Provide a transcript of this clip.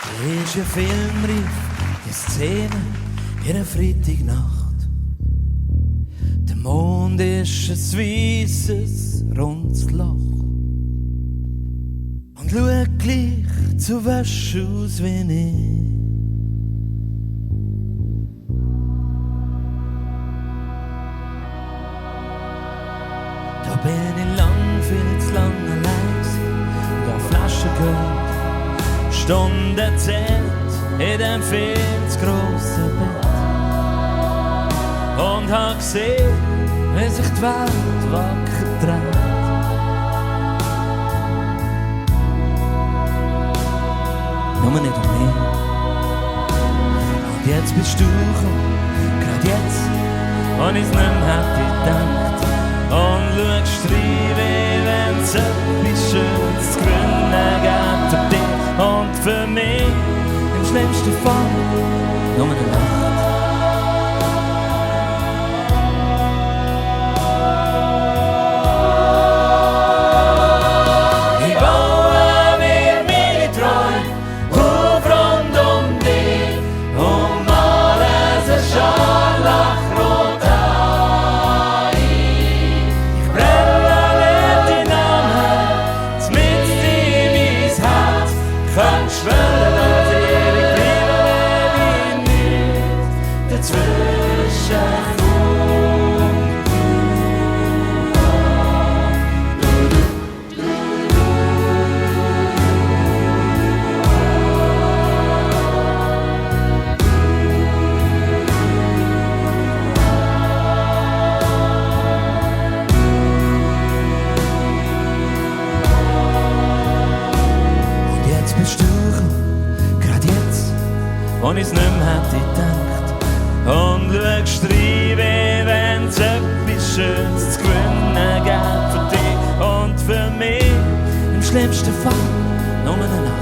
Ist ein Filmreif, die Szene in einer Freitagnacht. Der Mond ist ein weisses, rundes Loch. Und schaut gleich zu wasch aus wie ich. Da bin ich lang, viel zu lang allein gewesen und hab Flaschen gehört. Stunden zählt in dem viel zu grossen Bett. Und hab gesehen, wie sich die Welt wacker dreht. Nur nicht um mich. Und jetzt bist du gekommen, grad jetzt, und ich's nicht mehr hätte gedacht. Und schaust rein, wie wenn's etwas Schönes zu gründen gibt für dich und für mich. Im schlimmsten Fall nur eine Nacht. Ich baue mir meine Träume auf rund um dich und male sie scharlachrot an. Ich brenne deinen Namen mitten in mein Herz. Kann schwören, dass ich bleibe, wenn ich nicht dazwischen funkt. Und jetzt bist du gekommen, grad jetzt, und ich's nicht mehr hätte gedacht. Und schaust rein, wie wenn's etwas Schönes zu gewinnen gibt für dich und für mich. Im schlimmsten Fall nur eine Nacht.